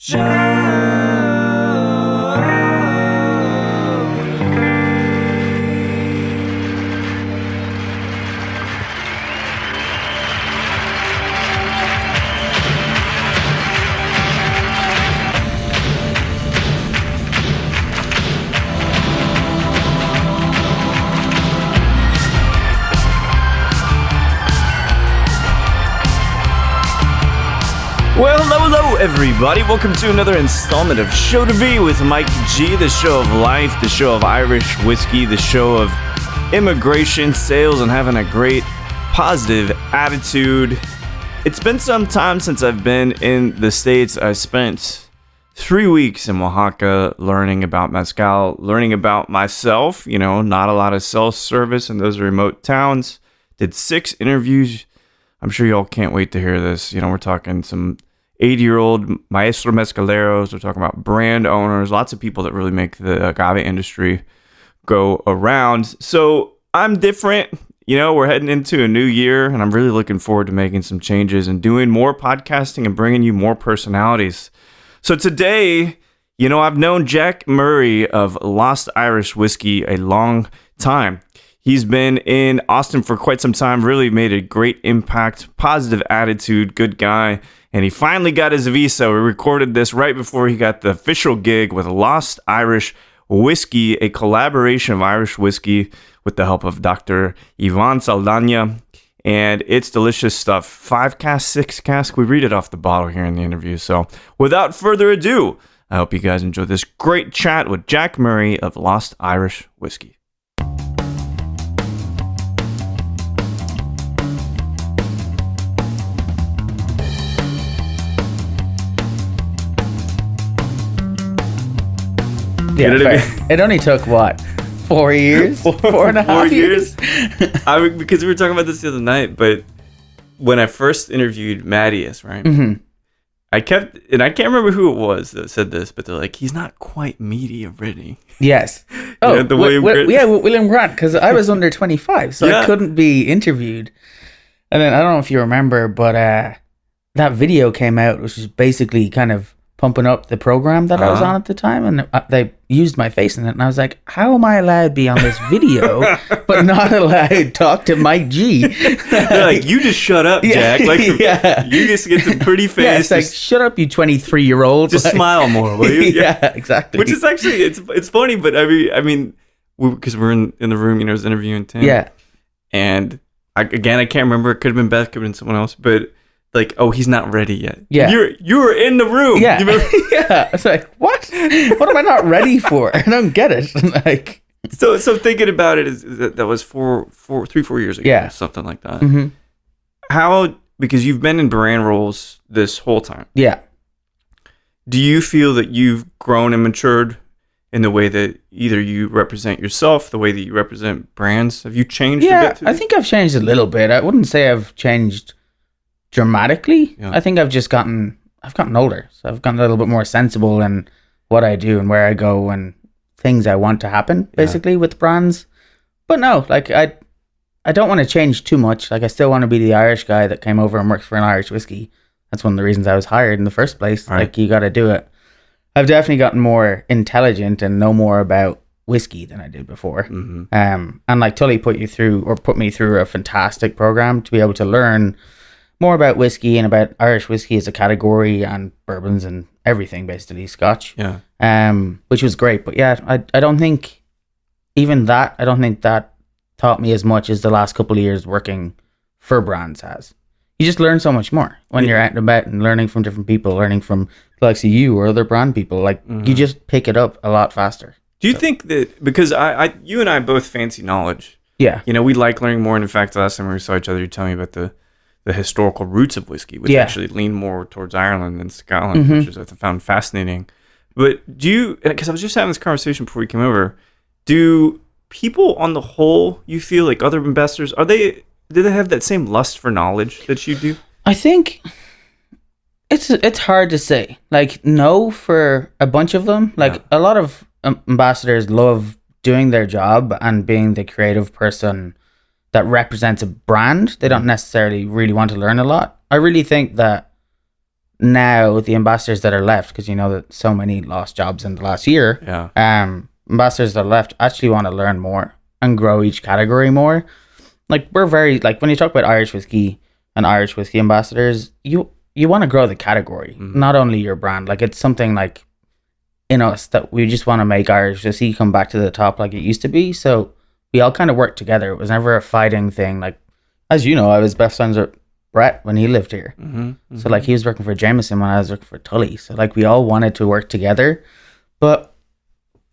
Well, hello, everybody. Welcome to another installment of Show to Be with Mike G, the show of life, the show of Irish whiskey, the show of immigration, sales, and having a great positive attitude. It's been some time since I've been in the States. I spent 3 weeks in Oaxaca learning about mezcal, learning about myself, not a lot of self-service in those remote towns. Did 6 interviews. I'm sure y'all can't wait to hear this. We're talking some 80-year-old maestro mezcaleros. We're talking about brand owners, lots of people that really make the agave industry go around. So I'm different. We're heading into a new year, and I'm really looking forward to making some changes and doing more podcasting and bringing you more personalities. So today, I've known Jack Murray of Lost Irish Whiskey a long time. He's been in Austin for quite some time, really made a great impact, positive attitude, good guy, and he finally got his visa. We recorded this right before he got the official gig with Lost Irish Whiskey, a collaboration of Irish whiskey with the help of Dr. Ivan Saldana, and it's delicious stuff. 5 cask, 6 cask, we read it off the bottle here in the interview. So without further ado, I hope you guys enjoy this great chat with Jack Murray of Lost Irish Whiskey. Yeah, it only took, 4 years? 4.5 years? Because we were talking about this the other night, but when I first interviewed Mattias, right? Mm-hmm. I can't remember who it was that said this, but they're like, he's not quite media ready. Yes. William Grant, because I was under 25, so I couldn't be interviewed. And then, I don't know if you remember, but that video came out, which was basically kind of pumping up the program that I was on at the time, and they used my face in it, and I was like, how am I allowed to be on this video but not allowed to talk to Mike G? They're like, you just shut up, Jack. You just get some pretty face. Yeah, it's like, shut up, you 23-year-old. Just smile more, will you? Yeah, exactly. Which is actually, it's funny, but I mean, because we're in the room, I was interviewing Tim. Yeah. And I can't remember. It could have been Beth, could have been someone else, but like, oh, he's not ready yet. Yeah. You were in the room. Yeah. Yeah. It's like, what? What am I not ready for? I don't get it. Like, so thinking about it, that was 4 years ago. Yeah. Something like that. Mm-hmm. How, because you've been in brand roles this whole time. Yeah. Do you feel that you've grown and matured in the way that either you represent yourself, the way that you represent brands? Have you changed a bit? I think I've changed a little bit. I wouldn't say I've changed dramatically. Yeah. I think I've gotten older, so I've gotten a little bit more sensible in what I do and where I go and things I want to happen basically with brands. But no, like I don't want to change too much. Like I still want to be the Irish guy that came over and works for an Irish whiskey. That's one of the reasons I was hired in the first place. Right. Like, you got to do it. I've definitely gotten more intelligent and know more about whiskey than I did before. Mm-hmm. And like Tully put me through a fantastic program to be able to learn more about whiskey and about Irish whiskey as a category and bourbons and everything, basically Scotch. Yeah. Which was great. But yeah, I don't think that taught me as much as the last couple of years working for brands has. You just learn so much more when you're out and about and learning from different people, learning from the likes of you or other brand people. Like, you just pick it up a lot faster. Do you think that, because you and I both fancy knowledge. Yeah. We like learning more. And in fact, the last time we saw each other, you told me about the historical roots of whiskey, which actually lean more towards Ireland than Scotland, which is I found fascinating. But because I was just having this conversation before we came over, do people on the whole, you feel like other investors, do they have that same lust for knowledge that you do? I think it's hard to say. Like, no, for a bunch of them. Like, a lot of ambassadors love doing their job and being the creative person that represents a brand. They don't necessarily really want to learn a lot. I really think that now the ambassadors that are left, because you know that so many lost jobs in the last year. Ambassadors that are left actually want to learn more and grow each category more. Like we're very like when you talk about Irish whiskey and Irish whiskey ambassadors, you want to grow the category, not only your brand. Like it's something like in us that we just want to make Irish whiskey come back to the top like it used to be. So we all kind of work together. It was never a fighting thing. Like as you know, I was best friends with Brett when he lived here. So like he was working for Jameson when I was working for Tully. So like we all wanted to work together. But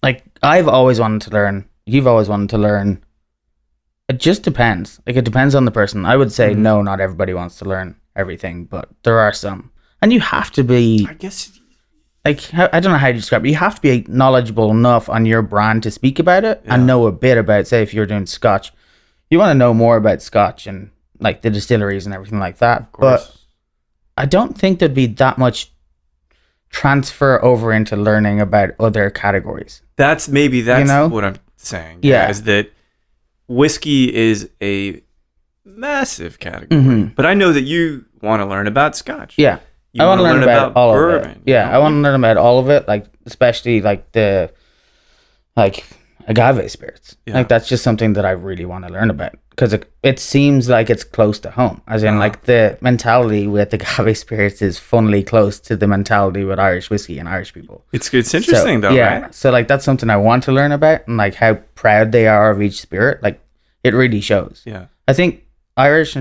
like I've always wanted to learn. You've always wanted to learn. It just depends. Like it depends on the person. I would say no, not everybody wants to learn everything, but there are some. And you have to be, I guess, like, I don't know how to describe it. You have to be knowledgeable enough on your brand to speak about it and know a bit about, say, if you're doing Scotch, you want to know more about Scotch and like the distilleries and everything like that. But I don't think there'd be that much transfer over into learning about other categories. That's what I'm saying. Yeah. Is that whiskey is a massive category, but I know that you want to learn about Scotch. Yeah. I want to learn about all bourbon. Of it. Yeah, I want to learn about all of it, like especially like the agave spirits. Yeah. Like that's just something that I really want to learn about because it seems like it's close to home. As in, like the mentality with agave spirits is funnily close to the mentality with Irish whiskey and Irish people. It's interesting though, yeah. Right? So like that's something I want to learn about and like how proud they are of each spirit. Like it really shows. Yeah, I think Irish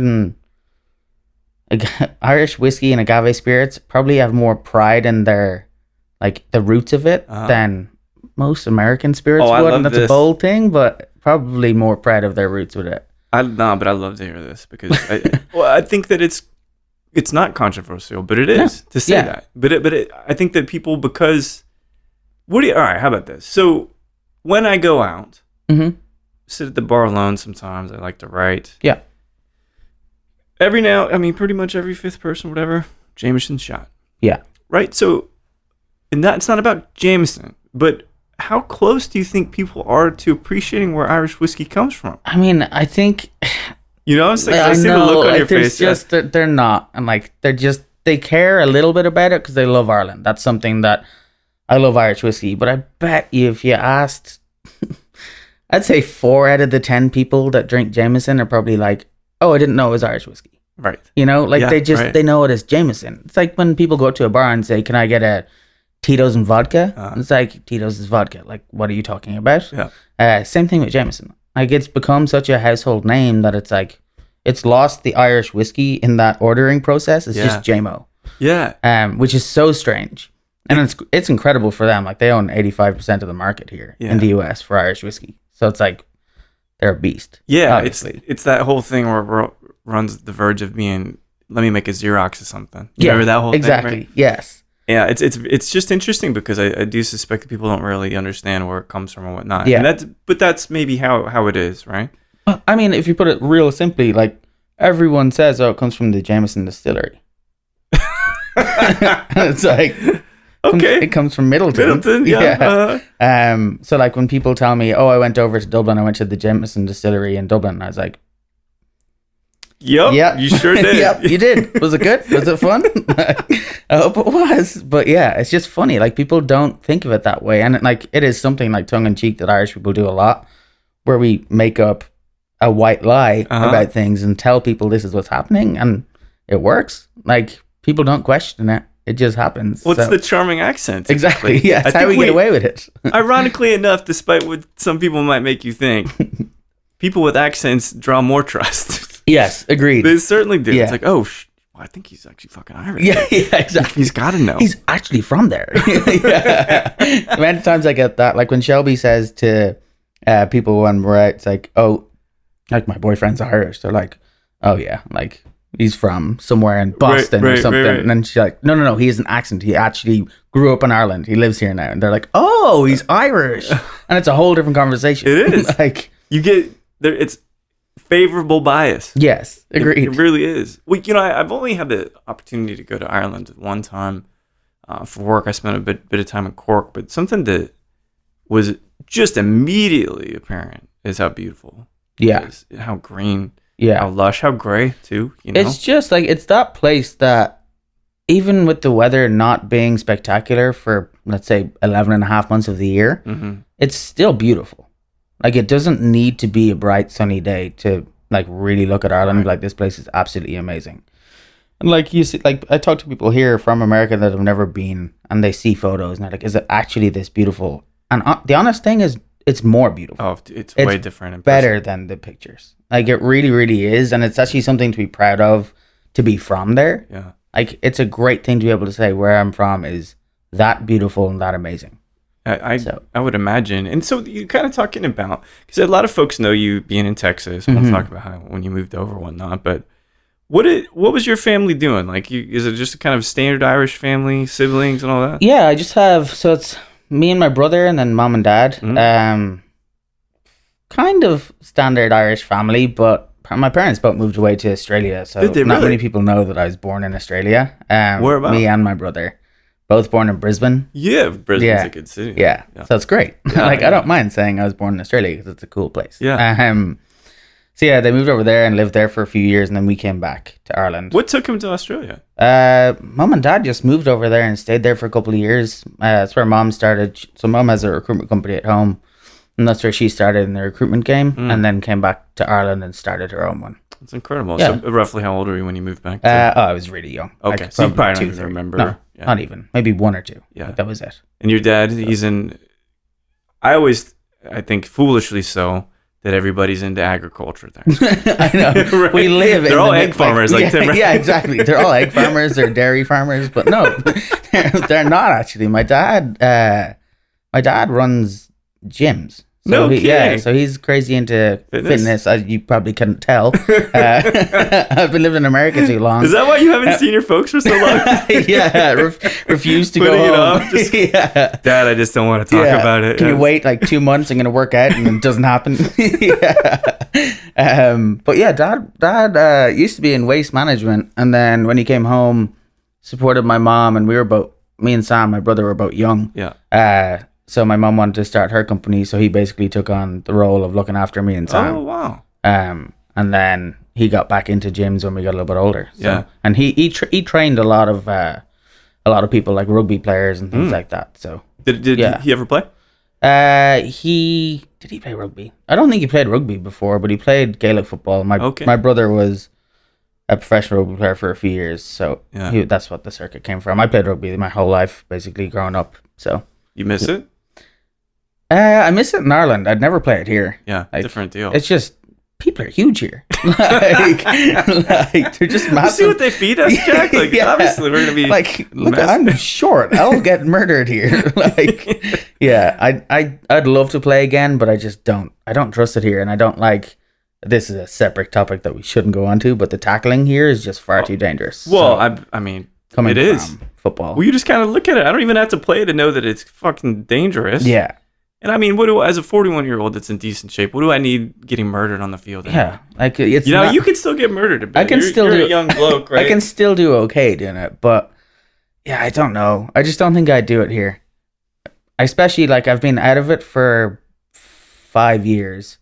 whiskey and agave spirits probably have more pride in their like the roots of it than most American spirits would, and that's a bold thing, but probably more proud of their roots with it. But I love to hear this because I think that it's not controversial, but it is to say that. But I think that people all right, how about this? So when I go out, sit at the bar alone sometimes, I like to write. Yeah. Pretty much every fifth person, whatever, Jameson shot. Yeah. Right? So, and that's not about Jameson, but how close do you think people are to appreciating where Irish whiskey comes from? I mean, I think... It's like I see the look on your face. Just, they're not. And like, they care a little bit about it because they love Ireland. That's something that I love Irish whiskey. But I bet you if you asked, I'd say 4 out of the 10 people that drink Jameson are probably like, oh, I didn't know it was Irish whiskey. Right. They know it as Jameson. It's like when people go to a bar and say, can I get a Tito's and vodka? It's like, Tito's is vodka. Like, what are you talking about? Yeah. Same thing with Jameson. Like, it's become such a household name that it's like, it's lost the Irish whiskey in that ordering process. It's just JMO. Yeah. Which is so strange. And it's incredible for them. Like, they own 85% of the market here in the US for Irish whiskey. So it's like, they're a beast. Yeah, obviously. It's that whole thing where it runs the verge of being, let me make a Xerox of something. Remember that whole thing, right? Yes. Yeah, it's just interesting because I do suspect that people don't really understand where it comes from and whatnot. Yeah. And that's maybe how it is, right? Well, I mean, if you put it real simply, like everyone says, oh, it comes from the Jameson distillery. It's like, okay, it comes from Middleton. Yeah. So like when people tell me, oh, I went over to Dublin, I went to the Jameson distillery in Dublin, I was like, Yep, you sure did. Yep, you did. Was it good? Was it fun? I hope it was. But yeah, it's just funny. Like people don't think of it that way. And like it is something like tongue in cheek that Irish people do a lot, where we make up a white lie about things and tell people this is what's happening and it works. Like people don't question it. It just happens. What's the charming accent? Exactly. Yeah, that's how we get away with it. Ironically enough, despite what some people might make you think, people with accents draw more trust. Yes, agreed. They certainly do. Yeah. It's like, I think he's actually fucking Irish. Yeah, exactly. He's got to know. He's actually from there. Yeah. Many times I get that. Like when Shelby says to people when we're out, it's like, oh, like my boyfriend's Irish. They're like, oh yeah, like he's from somewhere in Boston or something. Right. And then she's like, no, he has an accent. He actually grew up in Ireland. He lives here now. And they're like, oh, he's Irish. And it's a whole different conversation. It is. Like you get there. It's favorable bias. Yes, agreed. It really is. Well, I've only had the opportunity to go to Ireland one time for work. I spent a bit of time in Cork, but something that was just immediately apparent is how beautiful. Yeah. It is, how green. Yeah. How lush. How gray too. It's just like it's that place that even with the weather not being spectacular for, let's say, 11 and a half months of the year, it's still beautiful. Like, it doesn't need to be a bright, sunny day to, like, really look at Ireland. Like, this place is absolutely amazing. And, like, you see, like, I talk to people here from America that have never been, and they see photos, and they're like, is it actually this beautiful? And the honest thing is, it's more beautiful. Oh, it's way different. In better than the pictures. Like, it really, really is. And it's actually something to be proud of, to be from there. Yeah. Like, it's a great thing to be able to say where I'm from is that beautiful and that amazing. I would imagine. And so you're kind of talking about, because a lot of folks know you being in Texas. We'll talk about how when you moved over and whatnot. But what was your family doing? Like, is it just a kind of standard Irish family, siblings and all that? Yeah, I just have, so it's me and my brother and then mom and dad. Kind of standard Irish family, but my parents both moved away to Australia, so not many people know that I was born in Australia. Whereabouts? Me and my brother, both born in Brisbane. Yeah, Brisbane's a good city. Yeah, so it's great. I don't mind saying I was born in Australia because it's a cool place. Yeah. So yeah, they moved over there and lived there for a few years, and then we came back to Ireland. What took them to Australia? Mom and dad just moved over there and stayed there for a couple of years. That's where mom started. So mom has a recruitment company at home. And that's where she started in the recruitment game, and then came back to Ireland and started her own one. That's incredible. Yeah. So roughly how old were you when you moved back? I was really young. Okay, so you probably don't even remember. No, not even. Maybe 1 or 2. Yeah. Like, that was it. And your dad, he's in... I think foolishly so, that everybody's into agriculture there. I know. Right? We live They're all egg farmers like Tim. Yeah, exactly. They're all egg farmers. They're dairy farmers. But no, they're not actually. My dad runs gyms. So so he's crazy into fitness, as you probably couldn't tell. I've been living in America too long. Is that why you haven't seen your folks for so long? Yeah, refused to go home. Dad, I just don't want to talk about it. Can you wait like 2 months? I'm going to work out, and it doesn't happen. But yeah, dad used to be in waste management, and then when he came home, supported my mom, and me and Sam, my brother, were about young. Yeah. So my mom wanted to start her company, so he basically took on the role of looking after me and Sam. Oh, wow. And then he got back into gyms when we got a little bit older. So, yeah. And he trained a lot of people, like rugby players and things like that. So did he ever play? Did he play rugby? I don't think he played rugby before, but he played Gaelic football. My brother was a professional rugby player for a few years, so that's what the circuit came from. I played rugby my whole life, basically growing up. So you miss it? I miss it in Ireland. I'd never play it here. Yeah, different deal. It's just people are huge here. like they're just massive. See what they feed us, Jack? Like obviously we're gonna be like, look, I'm short. I'll get murdered here. Like, yeah, I'd love to play again, but I just don't. I don't trust it here, and I don't like. This is a separate topic that we shouldn't go on to, but the tackling here is just far too dangerous. Well, I mean, it is football. Well, you just kind of look at it. I don't even have to play to know that it's fucking dangerous. Yeah. And I mean, as a 41-year-old that's in decent shape, what do I need getting murdered on the field? Yeah, like it's you can still get murdered a bit. I can still do a young bloke, right? I can still do okay doing it, but yeah, I don't know. I just don't think I'd do it here. Especially like I've been out of it for 5 years.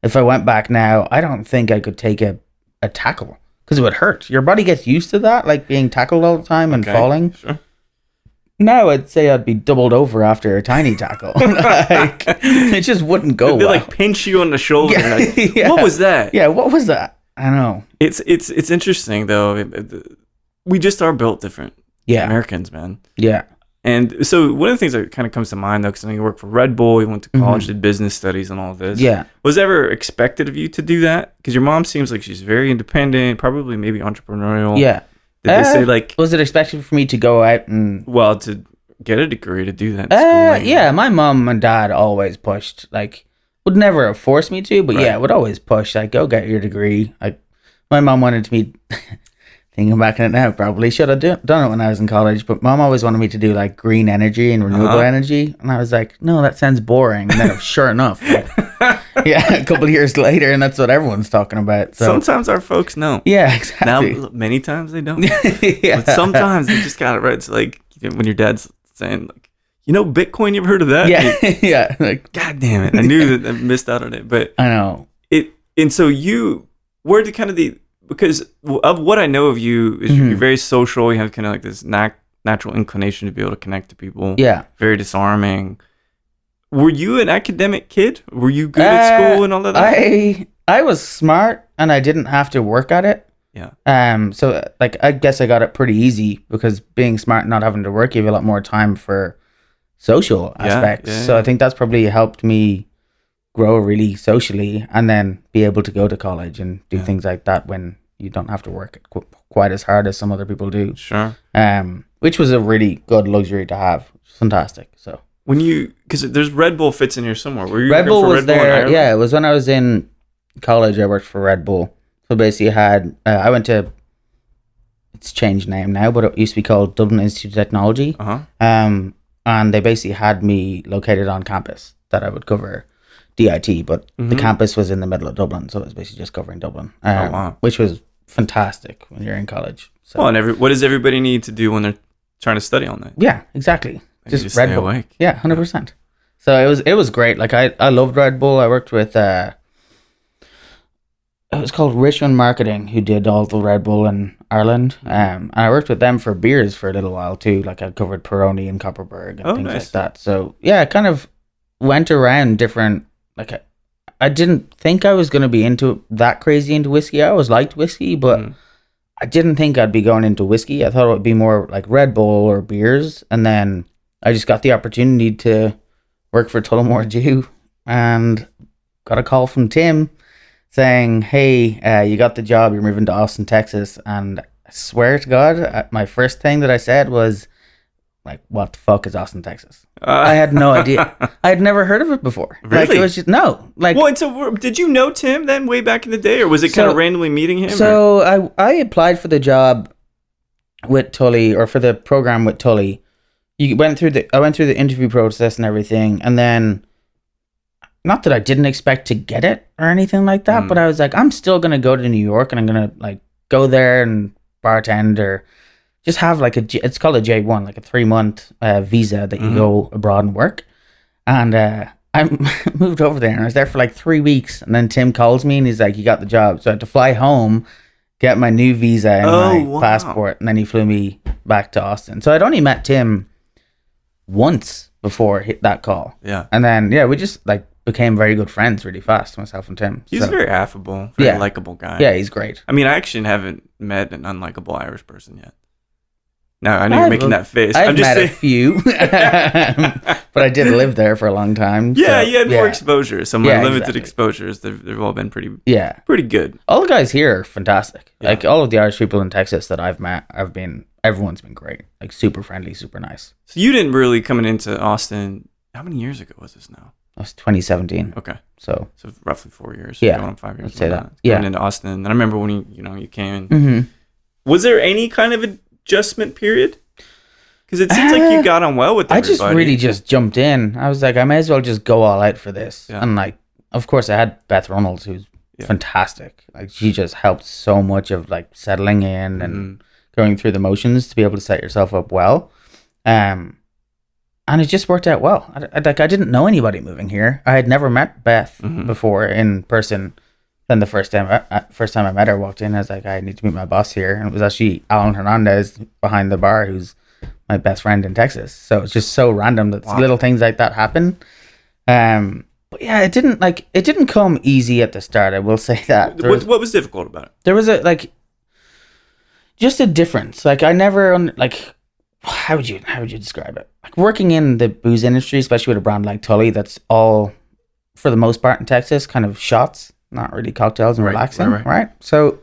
If I went back now, I don't think I could take a tackle because it would hurt. Your body gets used to that, like being tackled all the time and falling. Sure. Now I'd say I'd be doubled over after a tiny tackle. Like, it just wouldn't go. They like pinch you on the shoulder. Yeah, like, what was that? Yeah, what was that? I know. It's interesting though. We just are built different. Yeah, Americans, man. Yeah. And so one of the things that kind of comes to mind though, because I know you work for Red Bull, you went to college, did business studies and all of this. Yeah. Was it ever expected of you to do that? Because your mom seems like she's very independent, probably maybe entrepreneurial. Yeah. Did they say like... Was it expected for me to go out and... Well, to get a degree, to do that in school. Yeah, my mom and dad always pushed. Like, would never have forced me to, but yeah, would always push. Like, go get your degree. Like, my mom wanted me... Thinking back on it now, probably should have done it when I was in college, but mom always wanted me to do like green energy and renewable energy, and I was like, no, that sounds boring. And then sure enough, yeah, a couple of years later, and that's what everyone's talking about. So sometimes our folks know. Yeah, exactly. Now, many times they don't. Yeah. But sometimes they just got it right. It's like when your dad's saying, like, Bitcoin, you ever heard of that? Yeah, yeah. Like, God damn it, I knew that I missed out on it, but I know it. And so where did kind of because of what I know of you, is you're very social. You have kind of like this natural inclination to be able to connect to people. Yeah. Very disarming. Were you an academic kid? Were you good at school and all of that? I was smart and I didn't have to work at it. Yeah. So like I guess I got it pretty easy because being smart and not having to work, you have a lot more time for social aspects. So I think that's probably helped me grow really socially and then be able to go to college and do things like that when you don't have to work quite as hard as some other people do. Sure. Which was a really good luxury to have. Fantastic. So when because there's Red Bull fits in here somewhere. Were you Red Bull was Red Bull there? Yeah, it was when I was in college. I worked for Red Bull. So basically, I went to. It's changed name now, but it used to be called Dublin Institute of Technology. And they basically had me located on campus that I would cover DIT, but the campus was in the middle of Dublin, so it was basically just covering Dublin. Which was fantastic when you're in college. So. Well, and what does everybody need to do when they're trying to study all night? Yeah, exactly. Just Red Bull. Awake. Yeah, 100%. So it was great. Like I loved Red Bull. I worked with it was called Richmond Marketing, who did all the Red Bull in Ireland. And I worked with them for beers for a little while too. Like I covered Peroni and Copperberg and things like that. So yeah, I kind of went around different. Like I didn't think I was going to be that crazy into whiskey. I always liked whiskey, but I didn't think I'd be going into whiskey. I thought it would be more like Red Bull or beers. And then I just got the opportunity to work for Tullamore Dew and got a call from Tim saying, hey, you got the job, you're moving to Austin, Texas. And I swear to God, my first thing that I said was, like, what the fuck is Austin, Texas? I had no idea. I had never heard of it before. Really? Like, it was just, no. Like, well, and so did you know Tim then way back in the day, or was it kind of randomly meeting him? So I applied for the job with Tully, or for the program with Tully. I went through the interview process and everything, and then, not that I didn't expect to get it or anything like that, but I was like, I'm still going to go to New York and I'm going to like go there and bartend or just have like it's called a J1, like a 3-month visa that you go abroad and work. And I moved over there and I was there for like 3 weeks. And then Tim calls me and he's like, you got the job. So I had to fly home, get my new visa and my passport. And then he flew me back to Austin. So I'd only met Tim once before that call. Yeah. And then, we just like became very good friends really fast, myself and Tim. He's very affable, very likable guy. Yeah, he's great. I mean, I actually haven't met an unlikable Irish person yet. No, I know you're making that face. I've met a few, but I did live there for a long time. Yeah, you had more exposure. So my limited exposures, they've all been pretty good. All the guys here are fantastic. Yeah. Like all of the Irish people in Texas that I've met, everyone's been great. Like super friendly, super nice. So you didn't really coming into Austin. How many years ago was this now? That was 2017. Okay. So roughly 4 years. Yeah. Going on 5 years. Let's say that. Coming into Austin. And I remember when you came in. Was there any kind of adjustment period? Because it seems like you got on well with everybody. I just really just jumped in. I was like, I may as well just go all out for this. Yeah. And like, of course, I had Beth Reynolds, who's fantastic. Like, she just helped so much of like settling in and going through the motions to be able to set yourself up well. And it just worked out well. I didn't know anybody moving here. I had never met Beth before in person. Then the first time I met her, walked in, I was like, I need to meet my boss here. And it was actually Alan Hernandez behind the bar, who's my best friend in Texas. So it's just so random that little things like that happen. But yeah, it didn't come easy at the start. I will say that. What was difficult about it? There was just a difference. Like I never how would you describe it? Like working in the booze industry, especially with a brand like Tully, that's all, for the most part in Texas, kind of shots, not really cocktails and relaxing, right? So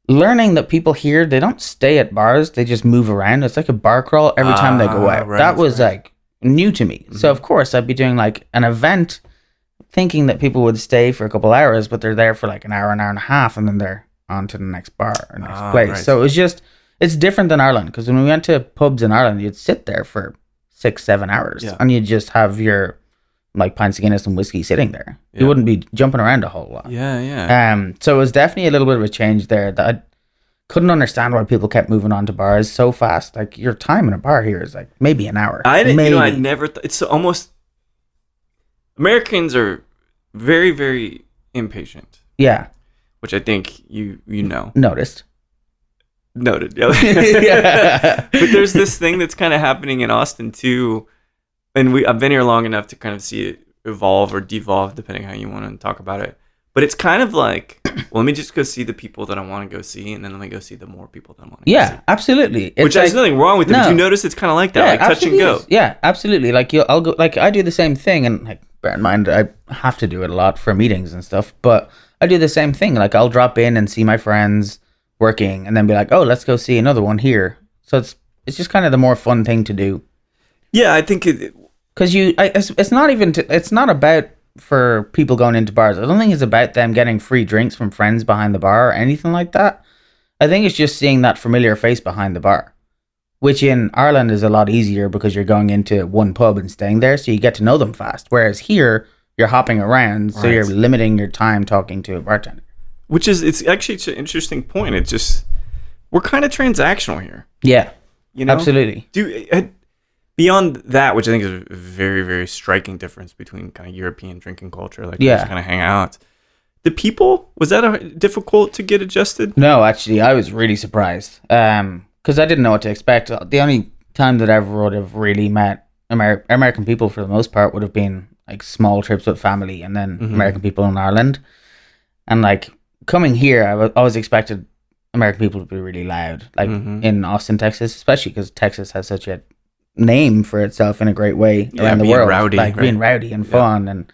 learning that people here, they don't stay at bars, they just move around. It's like a bar crawl every time they go out. That was like new to me. So of course I'd be doing like an event thinking that people would stay for a couple hours, but they're there for like an hour and a half, and then they're on to the next bar or next place. Right. So it's different than Ireland, because when we went to pubs in Ireland, you'd sit there for 6-7 hours and you'd just have your like pints of Guinness and whiskey sitting there. You wouldn't be jumping around a whole lot. So it was definitely a little bit of a change there that I couldn't understand why people kept moving on to bars so fast. Like your time in a bar here is like maybe an hour. I'd never it's almost, Americans are very, very impatient. Yeah. which I think you know. Noticed. Noted. Yeah. But there's this thing that's kind of happening in Austin too, and I've been here long enough to kind of see it evolve or devolve, depending how you want to talk about it. But it's kind of like, well, let me just go see the people that I want to go see, and then let me go see the more people that I want to go see. Yeah, absolutely. Which there's nothing wrong with it. But you notice it's kind of like that, like touch and go. Yeah, absolutely. Like I'll go. Like I do the same thing, and like bear in mind, I have to do it a lot for meetings and stuff. But I do the same thing. Like I'll drop in and see my friends working, and then be like, oh, let's go see another one here. So it's just kind of the more fun thing to do. Yeah, I think because it's not even it's not about for people going into bars. I don't think it's about them getting free drinks from friends behind the bar or anything like that. I think it's just seeing that familiar face behind the bar, which in Ireland is a lot easier because you're going into one pub and staying there, so you get to know them fast. Whereas here, you're hopping around, so you're limiting your time talking to a bartender. It's actually an interesting point. It's just, we're kind of transactional here. Yeah, you know, absolutely. Beyond that, which I think is a very, very striking difference between kind of European drinking culture, like just kind of hang out. The people, was that difficult to get adjusted? No, actually, I was really surprised because I didn't know what to expect. The only time that I ever would have really met American people for the most part would have been like small trips with family, and then American people in Ireland. And like coming here, I always expected American people to be really loud, like in Austin, Texas, especially because Texas has such a name for itself in a great way around the world, rowdy, like being rowdy and fun and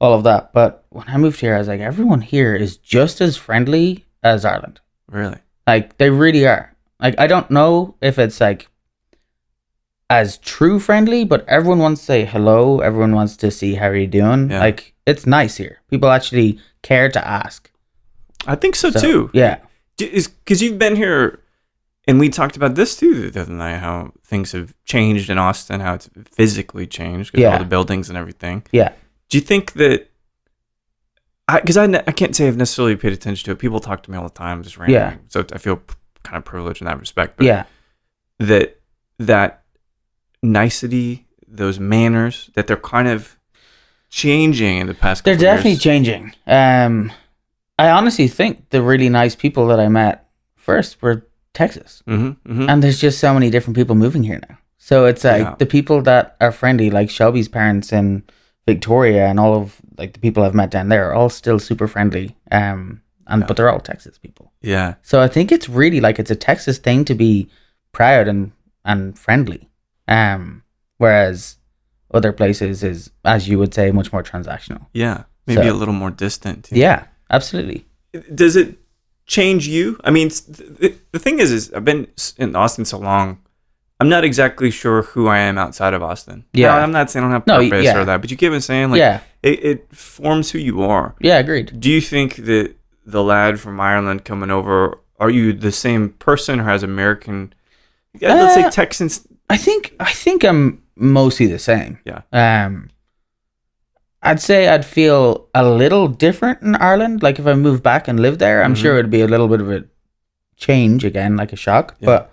all of that. But when I moved here, I was like, everyone here is just as friendly as Ireland. Really? Like they really are. Like I don't know if it's like as true friendly, but everyone wants to say hello. Everyone wants to see how you're doing. Yeah. Like it's nice here. People actually care to ask. I think so too. Yeah. Because you've been here. And we talked about this too the other night, how things have changed in Austin, how it's physically changed because all the buildings and everything. Yeah. Do you think that, because I can't say I've necessarily paid attention to it. People talk to me all the time, just randomly. Yeah. So I feel kind of privileged in that respect. But that nicety, those manners, that they're kind of changing in the past couple of years. They're definitely changing. I honestly think the really nice people that I met first were Texas, and there's just so many different people moving here now. So it's like the people that are friendly, like Shelby's parents in Victoria, and all of like the people I've met down there, are all still super friendly. But they're all Texas people. Yeah. So I think it's really like it's a Texas thing to be proud and friendly, whereas other places is, as you would say, much more transactional. Yeah, maybe a little more distant. Too. Yeah, absolutely. Does it change you? I mean, the thing is I've been in Austin so long, I'm not exactly sure who I am outside of Austin. Yeah. Now, I'm not saying I don't have purpose or that, but you get what I'm saying? Like, it forms who you are. Yeah, agreed. Do you think that the lad from Ireland coming over, are you the same person or has American, let's say Texans? I think I'm mostly the same. Yeah. I'd say I'd feel a little different in Ireland. Like if I moved back and lived there, I'm sure it'd be a little bit of a change again, like a shock. Yeah. But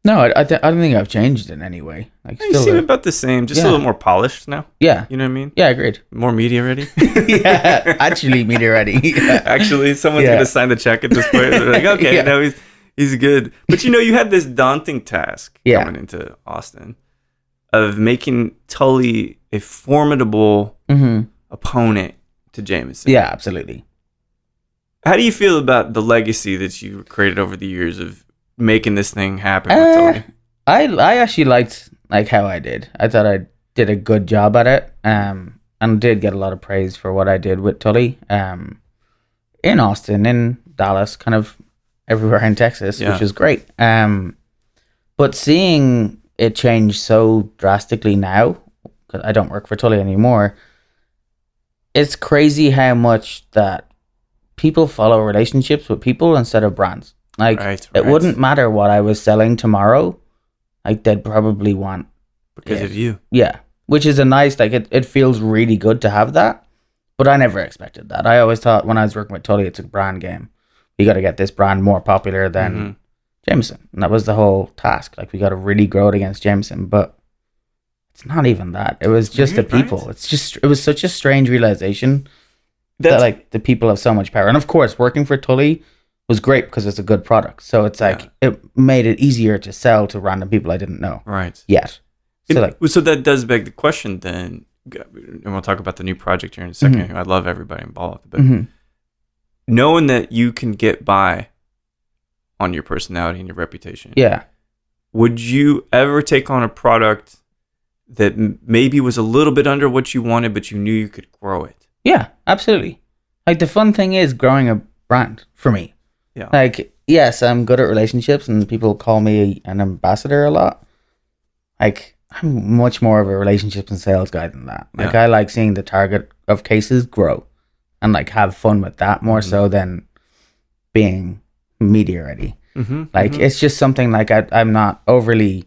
no, I don't think I've changed in any way. Like you seem about the same, just a little more polished now. Yeah. You know what I mean? Yeah, agreed. More media ready? Yeah, actually media ready. Yeah. Actually, someone's going to sign the check at this point. They're like, okay, no, he's good. But you had this daunting task coming into Austin of making Tully a formidable opponent to Jameson. Yeah, absolutely. How do you feel about the legacy that you created over the years of making this thing happen with Tully? I actually liked how I did. I thought I did a good job at it, and did get a lot of praise for what I did with Tully. In Austin, in Dallas, kind of everywhere in Texas, which was great. But seeing it change so drastically now, because I don't work for Tully anymore, it's crazy how much that people follow relationships with people instead of brands. It wouldn't matter what I was selling tomorrow. Like they'd probably want because of you. Yeah, which is a nice it feels really good to have that. But I never expected that. I always thought when I was working with Tully, it's a brand game. You got to get this brand more popular than Jameson, and that was the whole task. Like we got to really grow it against Jameson, but it's not even that. It was just the people. Right. It was such a strange realization. that like the people have so much power. And of course, working for Tully was great because it's a good product. So it's like it made it easier to sell to random people I didn't know. Right. Yet. So that does beg the question then, and we'll talk about the new project here in a second. Mm-hmm. I love everybody involved, but knowing that you can get by on your personality and your reputation. Yeah. Would you ever take on a product that maybe was a little bit under what you wanted, but you knew you could grow it? Yeah, absolutely. Like the fun thing is growing a brand for me. Yeah. Like, yes, I'm good at relationships and people call me an ambassador a lot. Like, I'm much more of a relationships and sales guy than that. Like, I like seeing the target of cases grow and like have fun with that more so than being media ready. It's just something like I'm not overly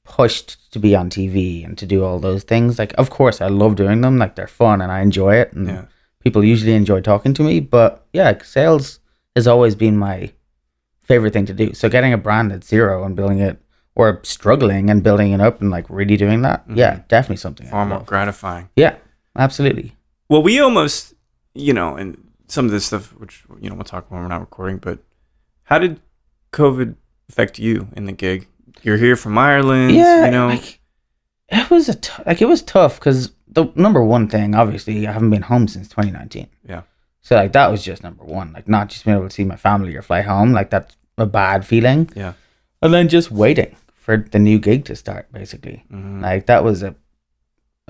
pushed to be on TV and to do all those things. Like, of course, I love doing them. Like, they're fun and I enjoy it. And people usually enjoy talking to me. But yeah, sales has always been my favorite thing to do. So getting a brand at zero and building it, or struggling and building it up and like really doing that, definitely something far more gratifying. Yeah, absolutely. Well, we almost, and some of this stuff, which we'll talk about when we're not recording, but how did COVID affect you in the gig? You're here from Ireland, like, it was tough because the number one thing, obviously, I haven't been home since 2019. Yeah. So like that was just number one, like not just being able to see my family or fly home, like that's a bad feeling. Yeah. And then just waiting for the new gig to start, basically. Like that was a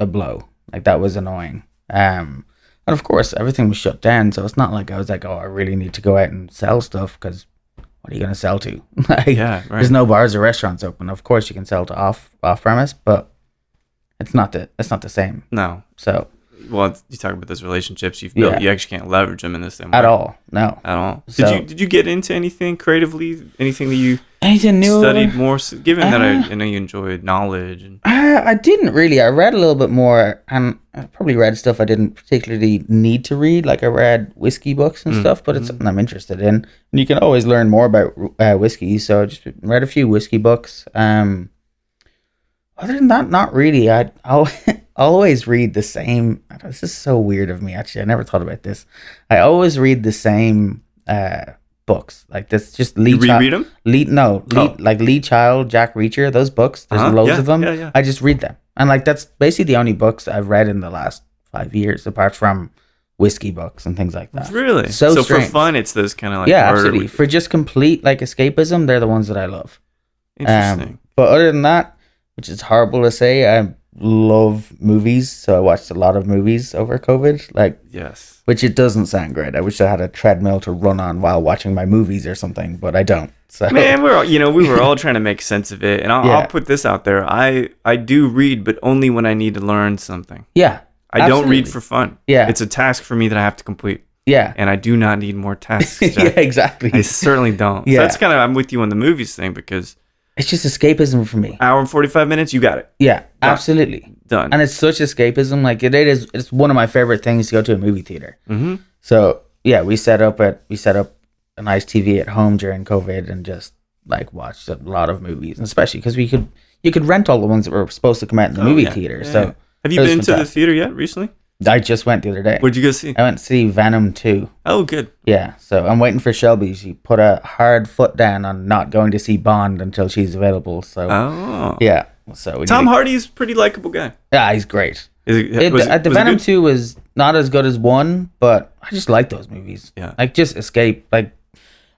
blow. Like that was annoying. And of course, everything was shut down, so it's not like I was like, oh, I really need to go out and sell stuff because what are you going to sell to? There's no bars or restaurants open. Of course, you can sell to off premise, but it's not the same. No. So. Well, you talk about those relationships you've built. You actually can't leverage them in the same way. At all. No. At all. So, did you get into anything creatively? Anything that you new studied more? Given that I know you enjoyed knowledge. I didn't really. I read a little bit more, and I probably read stuff I didn't particularly need to read. Like I read whiskey books and stuff, but it's something I'm interested in. And you can always learn more about whiskey. So I just read a few whiskey books. Other than that, not really. I'll always read the same. This is so weird of me, actually. I never thought about this. I always read the same books. Like this, just Lee. You reread them? Like Lee Child, Jack Reacher. Those books. There's loads of them. Yeah. I just read them, and like that's basically the only books I've read in the last 5 years, apart from whiskey books and things like that. Really? So for fun, it's those kind of like absolutely. For just complete like escapism, they're the ones that I love. Interesting. But other than that, which is horrible to say, I love movies, so I watched a lot of movies over COVID. Like, yes, which it doesn't sound great. I wish I had a treadmill to run on while watching my movies or something, but I don't. So man, we were all trying to make sense of it, and I'll put this out there. I do read, but only when I need to learn something. Yeah, I don't read for fun. Yeah, it's a task for me that I have to complete. Yeah, and I do not need more tasks. Yeah, exactly. I certainly don't. Yeah, so that's kind of I'm with you on the movies thing because. It's just escapism for me. Hour and 45 minutes, you got it. Yeah, done. Absolutely. Done. And it's such escapism. Like it's one of my favorite things to go to a movie theater. So yeah, we set up a nice TV at home during COVID and just like watched a lot of movies, and especially because you could rent all the ones that were supposed to come out in the movie theater. Yeah. So have you been to the theater yet recently? I just went the other day. What'd you go see? I went to see Venom 2. Oh, good. Yeah, so I'm waiting for Shelby. She put a hard foot down on not going to see Bond until she's available. So, yeah. So Tom Hardy's a pretty likable guy. Yeah, he's great. The Venom 2 was not as good as 1, but I just like those movies. Yeah. Like, just escape. Like,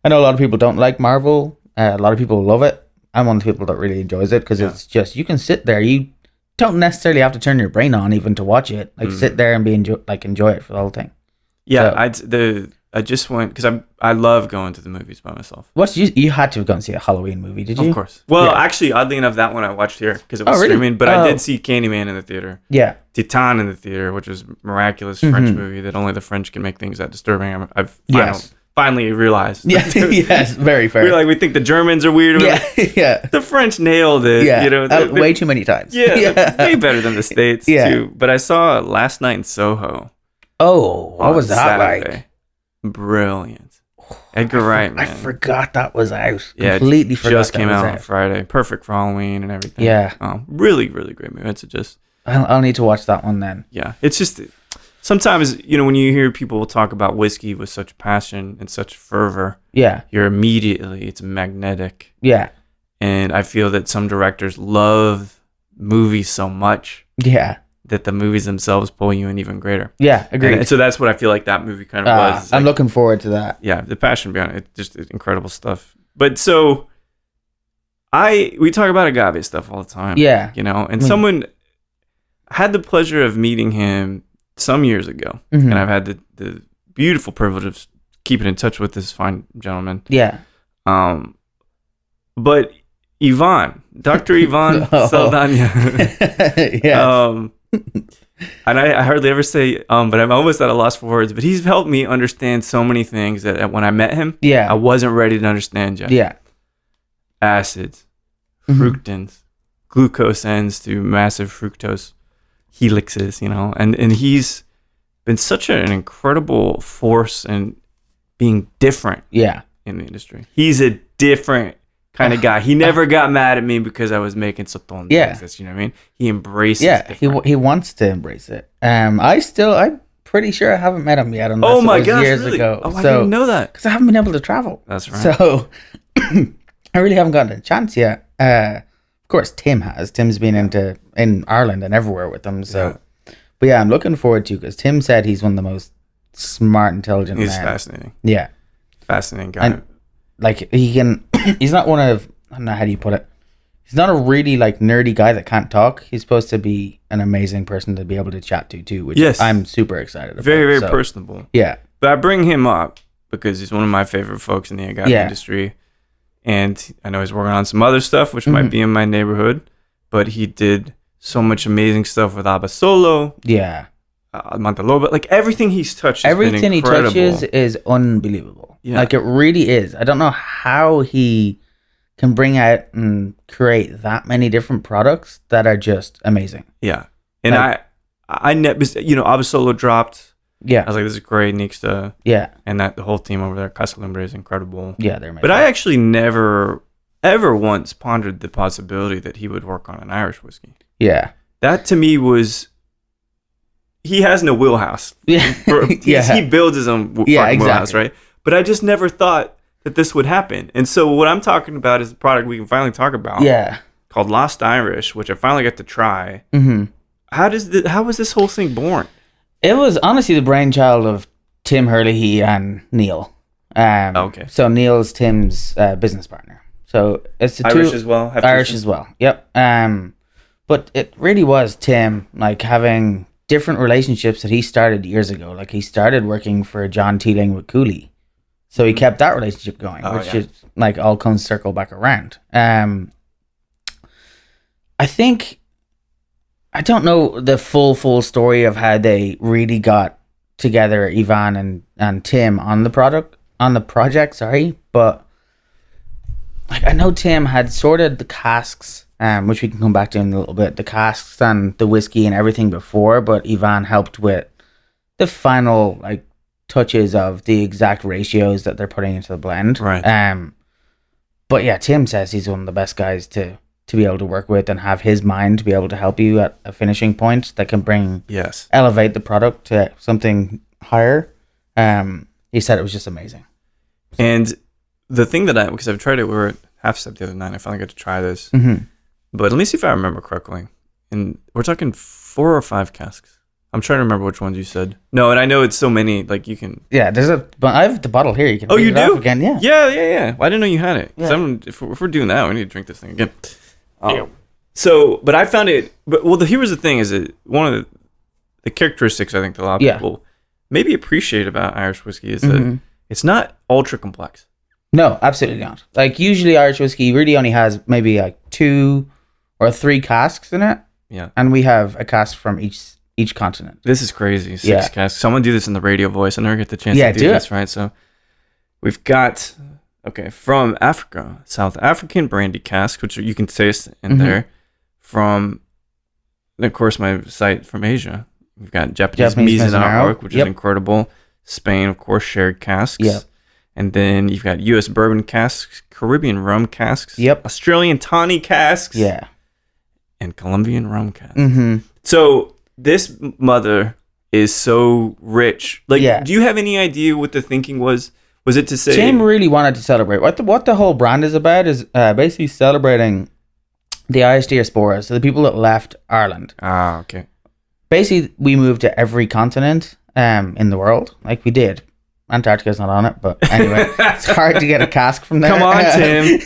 I know a lot of people don't like Marvel. A lot of people love it. I'm one of the people that really enjoys it because it's just, you can sit there. You don't necessarily have to turn your brain on even to watch it. Like sit there and enjoy it for the whole thing. Yeah, so, I just went because I love going to the movies by myself. You had to have gone and see a Halloween movie, did you? Of course. Well, actually, oddly enough, that one I watched here because it was streaming. But I did see Candyman in the theater. Yeah. Titan in the theater, which was a miraculous French movie that only the French can make things that disturbing. I've finally realized. Yeah, yes, very fair. We think the Germans are weird. Yeah. The French nailed it. Yeah, way too many times. Yeah, way better than the States too. But I saw Last Night in Soho. Oh, what was that Saturday. like? Brilliant. Edgar Wright, man. I forgot that was out. Yeah, completely forgot. Just came out on Friday. Perfect for Halloween and everything. Yeah. Really, really great movie. It's just. I'll need to watch that one then. Yeah, it's just. sometimes, when you hear people talk about whiskey with such passion and such fervor, it's magnetic. Yeah. And I feel that some directors love movies so much. Yeah. That the movies themselves pull you in even greater. Yeah, agreed. And so that's what I feel like that movie kind of was. I'm looking forward to that. Yeah, the passion behind it, just incredible stuff. But so, we talk about agave stuff all the time. Yeah. And someone had the pleasure of meeting him some years ago. Mm-hmm. And I've had the beautiful privilege of keeping in touch with this fine gentleman. Yeah. But Dr. Ivan Saldana. Yeah. And I hardly ever say but I'm almost at a loss for words. But he's helped me understand so many things that when I met him, I wasn't ready to understand yet. Yeah. Acids, fructans, glucose ends to massive fructose helixes, and he's been such an incredible force in being different in the industry. He's a different kind of guy. He never got mad at me because I was making soton. Yeah. You know what I mean? He embraces he wants to embrace it. I'm pretty sure I haven't met him yet unless oh my it was gosh, years really? ago. I didn't know that. Because I haven't been able to travel. That's right. So I really haven't gotten a chance yet. Of course, Tim has. Tim's been in Ireland and everywhere with them. So, but I'm looking forward to, because Tim said he's one of the most smart, intelligent men. He's fascinating. Yeah, fascinating guy. And, he can. He's not one of. I don't know, how do you put it? He's not a really nerdy guy that can't talk. He's supposed to be an amazing person to be able to chat to too, which I'm super excited about. Very, very personable. Yeah, but I bring him up because he's one of my favorite folks in the agave industry. And I know he's working on some other stuff, which might be in my neighborhood, but he did so much amazing stuff with Abasolo. Yeah. Montaloba. Everything he's touched everything he touches is unbelievable. Yeah. It really is. I don't know how he can bring out and create that many different products that are just amazing. Yeah. And I never, Abasolo dropped. Yeah. I was like, this is great, Nixta. Yeah. And the whole team over there, Casa Lumbre, is incredible. Yeah, they're amazing. But I actually never, ever once pondered the possibility that he would work on an Irish whiskey. Yeah. That to me was, he has no wheelhouse. Yeah. He builds his own wheelhouse, right? But I just never thought that this would happen. And so what I'm talking about is the product we can finally talk about. Yeah. Called Lost Irish, which I finally got to try. Mm-hmm. How was this whole thing born? It was honestly the brainchild of Tim Hurley and Neil. Okay. So Neil's Tim's business partner. So it's the Irish two, as well. Irish as well. Yep. But it really was Tim having different relationships that he started years ago. He started working for John Teeling with Cooley, so he kept that relationship going, which is all comes circle back around. I think. I don't know the full story of how they really got together, Ivan and Tim, on the project, but I know Tim had sorted the casks, which we can come back to in a little bit, the casks and the whiskey and everything before, but Ivan helped with the final touches of the exact ratios that they're putting into the blend. Right. But yeah, Tim says he's one of the best guys to be able to work with and have his mind to be able to help you at a finishing point that can elevate the product to something higher. He said it was just amazing. And the thing because I've tried it, we were at Half Step the other night, I finally got to try this. Mm-hmm. But let me see if I remember correctly. And we're talking 4 or 5 casks. I'm trying to remember which ones you said. No, and I know it's so many, you can... Yeah, but I have the bottle here. You can you do? Again, yeah. Yeah. Well, I didn't know you had it. Yeah. If we're doing that, we need to drink this thing again. So, but I found it. Here was the thing: is that one of the characteristics I think that a lot of people maybe appreciate about Irish whiskey is that it's not ultra complex. No, absolutely not. Usually Irish whiskey really only has maybe 2 or 3 casks in it. Yeah, and we have a cask from each continent. This is crazy. 6 casks. Someone do this in the radio voice. I never get the chance to do this, right? So we've got. Okay, from Africa, South African brandy cask, which you can taste in there. From, of course, my site from Asia. We've got Japanese Mizzen artwork, which is incredible. Spain, of course, sherry casks. Yep. And then you've got U.S. bourbon casks, Caribbean rum casks. Yep. Australian tawny casks. Yeah. And Colombian rum casks. Mm-hmm. So this mother is so rich. Like, Yeah. do you have any idea what the thinking was? Was it to say... Tim really wanted to celebrate. What the whole brand is about is basically celebrating the Irish diaspora, so the people that left Ireland. Ah, okay. Basically, we moved to every continent in the world. Like, we did. Antarctica's not on it, but anyway, it's hard to get a cask from there. Come on, Tim.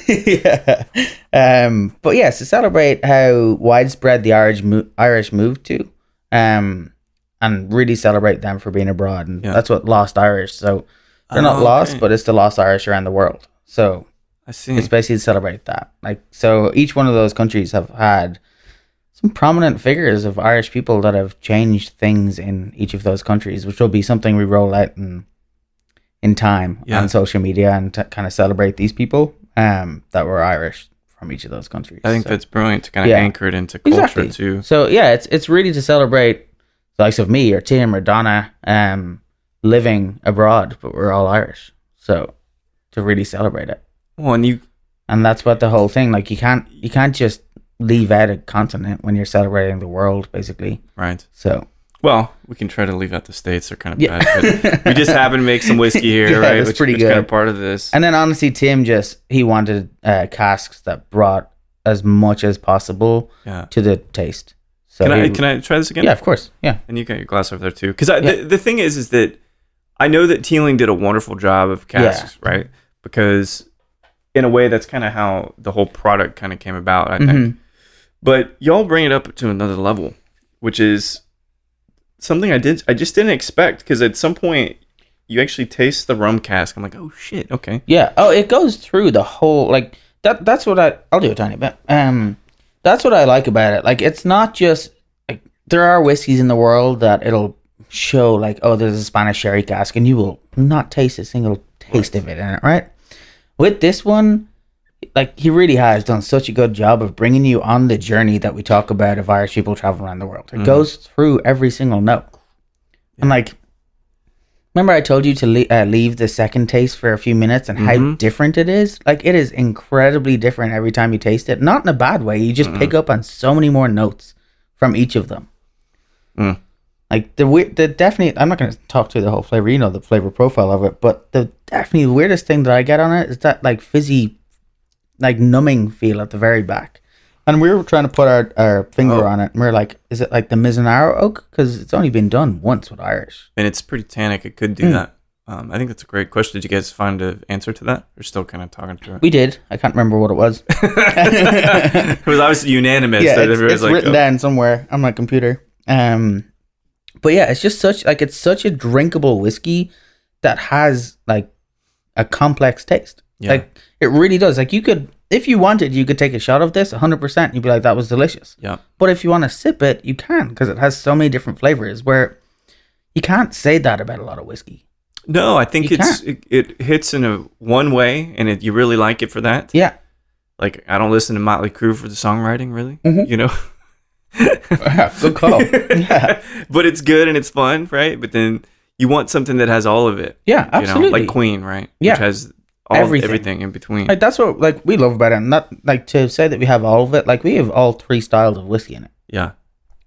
Yeah. But yes, to celebrate how widespread the Irish moved to, and really celebrate them for being abroad, and that's what Lost Irish. So they're not lost, but it's the Lost Irish around the world. So I see. It's basically to celebrate that. Like, so each one of those countries have had some prominent figures of Irish people that have changed things in each of those countries, which will be something we roll out in time on social media, and to kind of celebrate these people that were Irish from each of those countries. I think that's brilliant to kind of anchor it into culture too. So yeah, it's really to celebrate the likes of me or Tim or Donna living abroad, but we're all Irish. So to really celebrate it. Well, and that's what the whole thing, like, you can't just leave out a continent when you're celebrating the world, basically. Right. So, well, we can try to leave out the States. They're kind of bad, but we just happen to make some whiskey here, right? That's pretty good. Kind of part of this. And then honestly, Tim he wanted casks that brought as much as possible to the taste. So can I try this again? Yeah, of course. Yeah. And you got your glass over there too, because the thing is that I know that Teeling did a wonderful job of casks, right? Because in a way, that's kind of how the whole product kind of came about, I think. But y'all bring it up to another level, which is something I just didn't expect, because at some point you actually taste the rum cask. I'm like, oh shit, okay. Yeah. Oh, it goes through the whole, like, that's what I'll do a tiny bit. That's what I like about it. Like, it's not just, like, there are whiskeys in the world that it'll show, like, oh, there's a Spanish sherry cask, and you will not taste a single taste of it in it, right? With this one, like, he really has done such a good job of bringing you on the journey that we talk about of Irish people traveling around the world. It goes through every single note. And, like, remember I told you to leave the second taste for a few minutes and how different it is? Like, it is incredibly different every time you taste it. Not in a bad way. You just pick up on so many more notes from each of them. Like, the definitely, I'm not going to talk through the whole flavor, you know, the flavor profile of it, but the definitely weirdest thing that I get on it is that, like, fizzy, like, numbing feel at the very back. And we were trying to put our finger on it, and we were like, is it like the Mizunara oak? Because it's only been done once with Irish. And it's pretty tannic. It could do that. I think that's a great question. Did you guys find an answer to that? Or still kind of talking through it? We did. I can't remember what it was. It was obviously unanimous. Yeah, it's like, written down somewhere on my computer. But yeah, it's just it's such a drinkable whiskey that has, like, a complex taste. Yeah. Like, it really does. Like, you could, if you wanted, you could take a shot of this 100%. You'd be like, that was delicious. Yeah. But if you want to sip it, you can, because it has so many different flavors where you can't say that about a lot of whiskey. No, I think it hits in a one way, and you really like it for that. Yeah. Like, I don't listen to Motley Crue for the songwriting, really. You know? Yeah, good call. Yeah. But it's good and it's fun, right? But then you want something that has all of it. Yeah, absolutely. You know? Like Queen, right? Yeah. Which has everything in between. Like, that's what, like, we love about it. And not, like, to say that we have all of it, like, we have all three styles of whiskey in it. Yeah.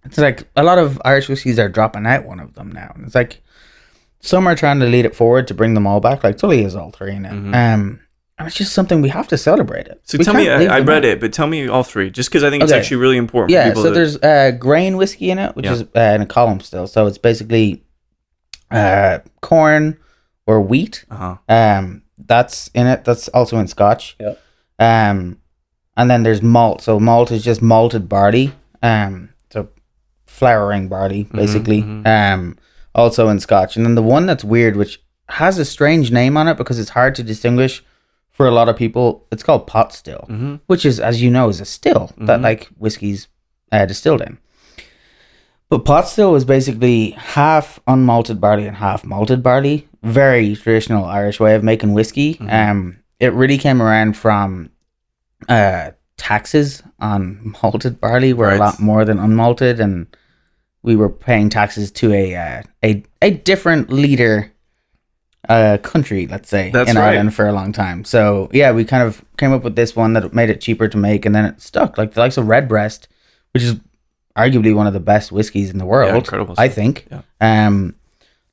It's like a lot of Irish whiskeys are dropping out one of them now. And it's like some are trying to lead it forward to bring them all back. Like, Tully has all three in it. And it's just something we have to celebrate it. So tell me, I read it, but tell me all three, just because I think it's actually really important. Yeah, so there's grain whiskey in it, which is in a column still. So it's basically corn or wheat. That's in it. That's also in Scotch. Yeah. And then there's malt. So malt is just malted barley. So flowering barley, basically. Also in Scotch. And then the one that's weird, which has a strange name on it because it's hard to distinguish for a lot of people, it's called pot still, which is, as you know, is a still that, like, whiskey's distilled in. But pot still was basically half unmalted barley and half malted barley. Very traditional Irish way of making whiskey. It really came around from taxes on malted barley were a lot more than unmalted, and we were paying taxes to a different leader country, let's say, Ireland for a long time. So yeah, we kind of came up with this one that made it cheaper to make, and then it stuck. Like the likes of Redbreast, which is arguably one of the best whiskeys in the world. Incredible I stuff. think. Yeah.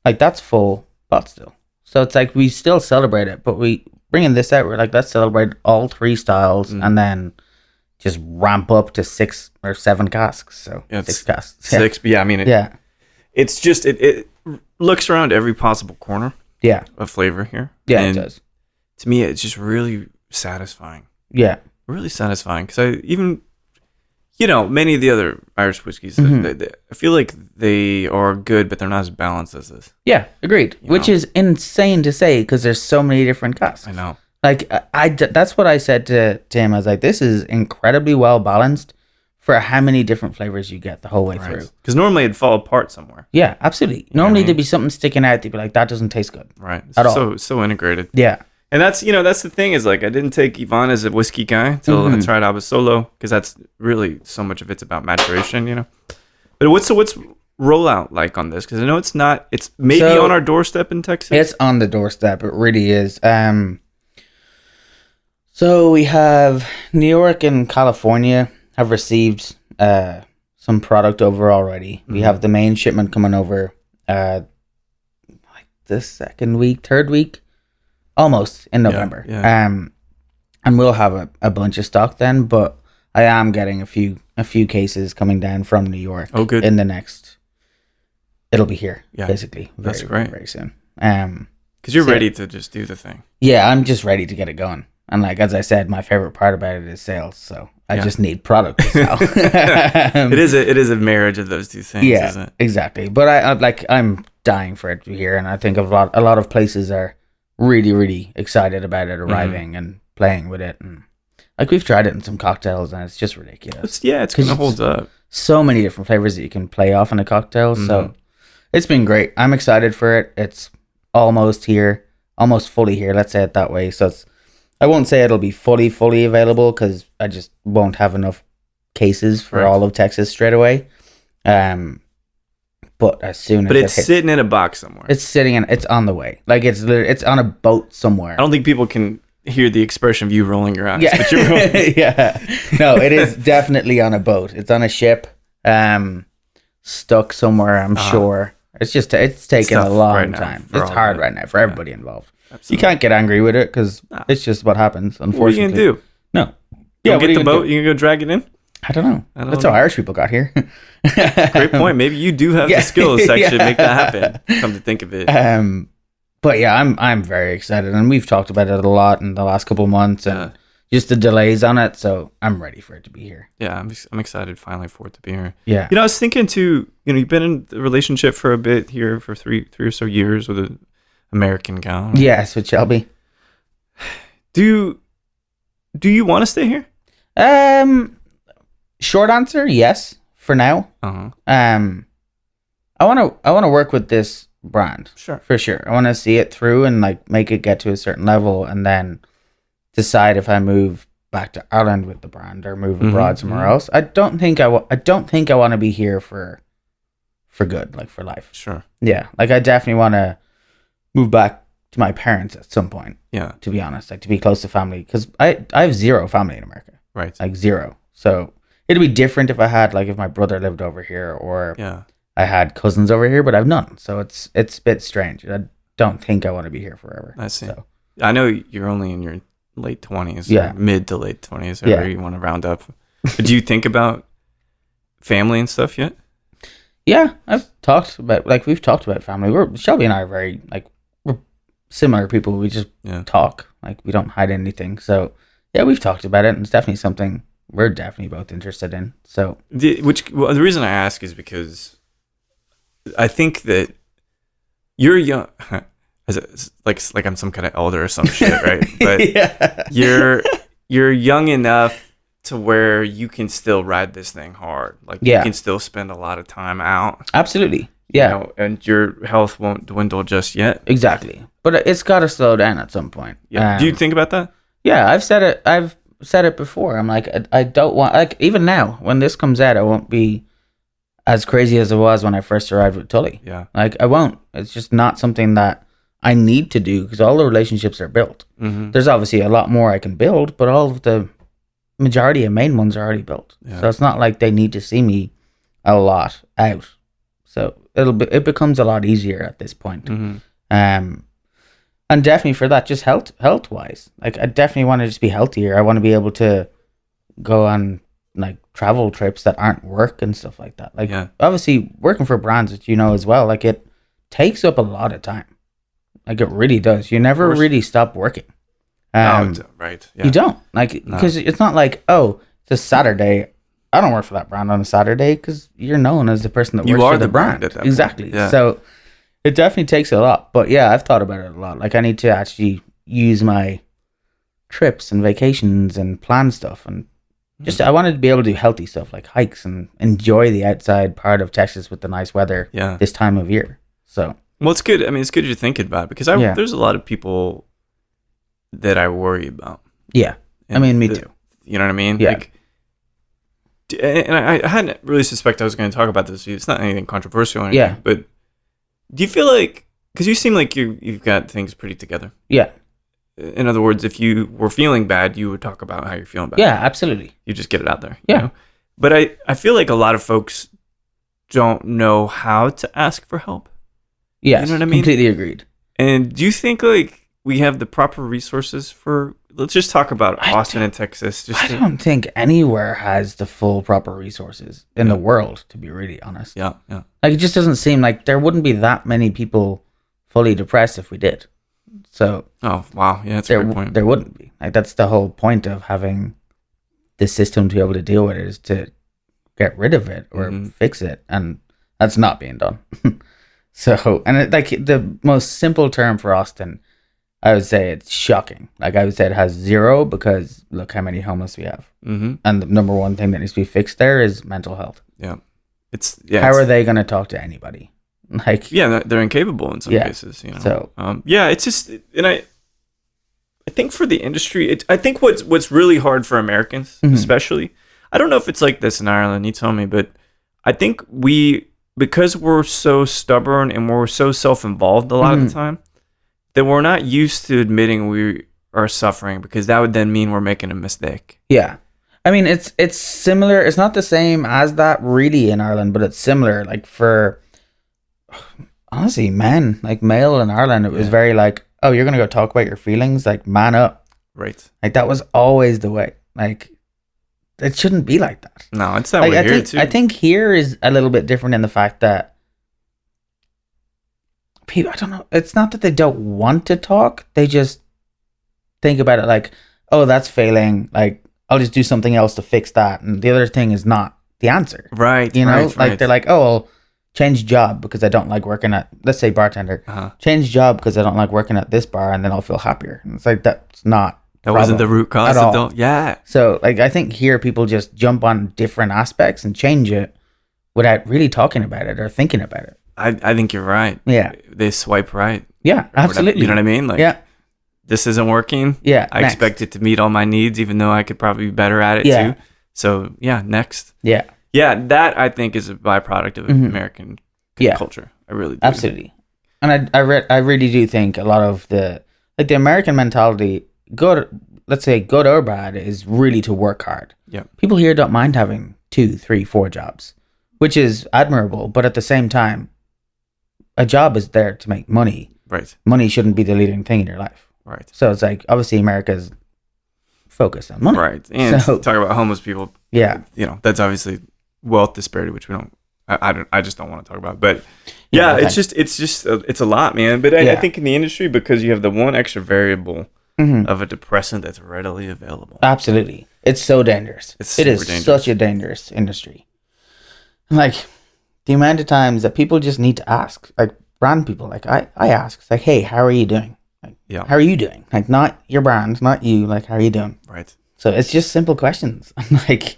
Like that's full pot still. So it's like we still celebrate it, but we bringing this out. We're like, let's celebrate all 3 styles and then just ramp up to 6 or 7 casks. So 6 casks. 6. But yeah, I mean, it's just it looks around every possible corner. Yeah. Of flavor here. Yeah, and it does. To me, it's just really satisfying. Yeah. Really satisfying because I even, many of the other Irish whiskeys, I feel like they are good, but they're not as balanced as this. Yeah, agreed. Which is insane to say because there's so many different casks. I know. Like that's what I said to him. I was like, this is incredibly well balanced for how many different flavors you get the whole way through. Because normally it'd fall apart somewhere. Yeah, absolutely. Normally there'd be something sticking out. They'd be like, that doesn't taste good. Right. At all. So integrated. Yeah. And that's the thing is like I didn't take Ivan as a whiskey guy until I tried Abba Solo because that's really so much of it's about maturation, But what's rollout like on this? Because I know it's maybe on our doorstep in Texas. It's on the doorstep. It really is. So we have New York and California have received some product over already. We have the main shipment coming over like the third week. Almost in November. Yeah. And we'll have a bunch of stock then, but I am getting a few cases coming down from New York. Oh, good. In the next, it'll be here. Yeah. Basically. That's great. Very soon. Because you're ready to just do the thing. Yeah, I'm just ready to get it going. And like as I said, my favorite part about it is sales. So I just need product to sell. It is a marriage of those two things, isn't it? Exactly. But I'm dying for it to be here, and I think a lot of places are really, really excited about it arriving and playing with it. And like we've tried it in some cocktails and it's just ridiculous. It's going to hold up. So many different flavors that you can play off in a cocktail. So it's been great. I'm excited for it. It's almost here, almost fully here. Let's say it that way. So I won't say it'll be fully available because I just won't have enough cases for all of Texas straight away. But as soon as it's sitting in a box somewhere. It's on the way. Like it's on a boat somewhere. I don't think people can hear the expression of you rolling your eyes. Yeah. But you're rolling. Yeah. No, it is definitely on a boat. It's on a ship, stuck somewhere, I'm sure. It's taken a long time. It's hard right now for everybody involved. Absolutely. You can't get angry with it because it's just what happens, unfortunately. What are you going to do? No. Yeah, get the boat? You can go drag it in? I don't know. That's how Irish people got here. Great point. Maybe you do have the skills to actually make that happen. Come to think of it. But yeah, I'm very excited, and we've talked about it a lot in the last couple of months, and just the delays on it. So I'm ready for it to be here. Yeah, I'm excited finally for it to be here. Yeah. I was thinking too. You've been in the relationship for a bit here for three or so years with an American gal. Right? Yes, with Shelby. Do you want to stay here? Short answer, yes. For now. Uh-huh. I want to work with this brand. Sure. For sure. I want to see it through and like make it get to a certain level, and then decide if I move back to Ireland with the brand or move abroad somewhere else. I don't think I want to be here for good, like for life. Sure. Yeah. Like I definitely want to move back to my parents at some point. Yeah. To be honest, like to be close to family, because I have zero family in America. Right. Like zero. So it'd be different if I had if my brother lived over here or I had cousins over here, but I've none. So it's a bit strange. I don't think I want to be here forever. I see. So. I know you're only in your late 20s, mid to late 20s, or you want to round up. But do you think about family and stuff yet? Yeah, we've talked about family. Shelby and I are very we're similar people. We just talk. Like we don't hide anything. So yeah, we've talked about it, and it's definitely something we're definitely both interested in. So the reason I ask is because I think that you're young, like I'm some kind of elder or some shit, right? But you're young enough to where you can still ride this thing hard. Like you can still spend a lot of time out. Absolutely. Yeah. And your health won't dwindle just yet. Exactly. But it's got to slow down at some point. Yeah. Do you think about that? Yeah, I've said it before. I'm like, I don't want, even now, when this comes out, I won't be as crazy as it was when I first arrived with Tully. Yeah. Like, I won't. It's just not something that I need to do because all the relationships are built. Mm-hmm. There's obviously a lot more I can build, but all of the majority of main ones are already built. Yeah. So it's not like they need to see me a lot out. So it becomes a lot easier at this point. Mm-hmm. And definitely for that, just health wise, like I definitely want to just be healthier. I want to be able to go on like travel trips that aren't work and stuff like that. Like obviously working for brands that as well, like it takes up a lot of time. Like it really does. You never really stop working. Right. Yeah. You don't because it's not like, oh, it's a Saturday. I don't work for that brand on a Saturday because you're known as the person that works for the brand. At that exactly. Yeah. So it definitely takes a lot. But yeah, I've thought about it a lot. Like I need to actually use my trips and vacations and plan stuff and just I wanted to be able to do healthy stuff like hikes and enjoy the outside part of Texas with the nice weather this time of year. So well, it's good. I mean, it's good you're thinking about it because there's a lot of people that I worry about. Yeah. I mean, me too. You know what I mean? Yeah. Like, and I hadn't really suspected I was going to talk about this. It's not anything controversial or anything. Yeah. But do you feel like, because you seem like you've got things pretty together. Yeah. In other words, if you were feeling bad, you would talk about how you're feeling bad. Yeah, absolutely. You just get it out there. Yeah. You know? But I feel like a lot of folks don't know how to ask for help. Yes, you know what I mean? Completely agreed. And do you think like we have the proper resources for, let's just talk about Austin and Texas. I don't think anywhere has the full proper resources in the world, to be really honest. Yeah, yeah. Like it just doesn't seem like there wouldn't be that many people fully depressed if we did. So oh wow, yeah, that's a good point. There wouldn't be. Like that's the whole point of having this system to be able to deal with it, is to get rid of it or fix it, and that's not being done. So, and like the most simple term for Austin, I would say it's shocking. Like I would say it has 0 because look how many homeless we have, and the number one thing that needs to be fixed there is mental health. Yeah, how are they going to talk to anybody? Like they're incapable in some cases. You know, so it's just, and I think for the industry, I think what's really hard for Americans, especially, I don't know if it's like this in Ireland. You tell me, but I think because we're so stubborn and we're so self-involved a lot of the time, that we're not used to admitting we are suffering, because that would then mean we're making a mistake. Yeah. I mean, it's similar. It's not the same as that really in Ireland, but it's similar. Like for, honestly, men, like male in Ireland, it was very like, oh, you're going to go talk about your feelings? Like, man up. Right. Like that was always the way. Like, it shouldn't be like that. No, it's that way here too. I think here is a little bit different in the fact that people, I don't know, it's not that they don't want to talk, they just think about it like, oh, that's failing, like I'll just do something else to fix that, and the other thing is not the answer. Right. You know, right. They're like, oh, I'll change job because I don't like working at, let's say bartender, change job because I don't like working at this bar, and then I'll feel happier. And it's like, that's not that wasn't the root cause at all. Yeah. So like I think here people just jump on different aspects and change it without really talking about it or thinking about it. I think you're right. Yeah. They swipe right. Yeah, absolutely. You know what I mean? Like, yeah. This isn't working. Yeah. I expect it to meet all my needs, even though I could probably be better at it too. So yeah, next. Yeah. Yeah, that I think is a byproduct of American culture. I really do. Absolutely. And I really do think a lot of the American mentality, let's say good or bad, is really to work hard. Yeah. People here don't mind having 2, 3, 4 jobs, which is admirable. But at the same time, a job is there to make money. Right. Money shouldn't be the leading thing in your life. Right. So it's like, obviously America's focused on money. Right. And talk about homeless people. Yeah. You know, that's obviously wealth disparity, which we don't, I just don't want to talk about. But yeah, it's a lot, man. But I think in the industry, because you have the one extra variable of a depressant that's readily available. Absolutely. It's so dangerous. It is dangerous. Such a dangerous industry. Like the amount of times that people just need to ask, like brand people, like I ask, it's like, hey, how are you doing? Like, how are you doing? Like not your brand, not you, like how are you doing? Right. So it's just simple questions. Like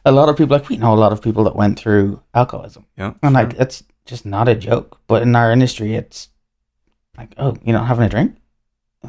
a lot of people, like we know a lot of people that went through alcoholism. Yeah. And like it's just not a joke. But in our industry, it's like, oh, you're not having a drink?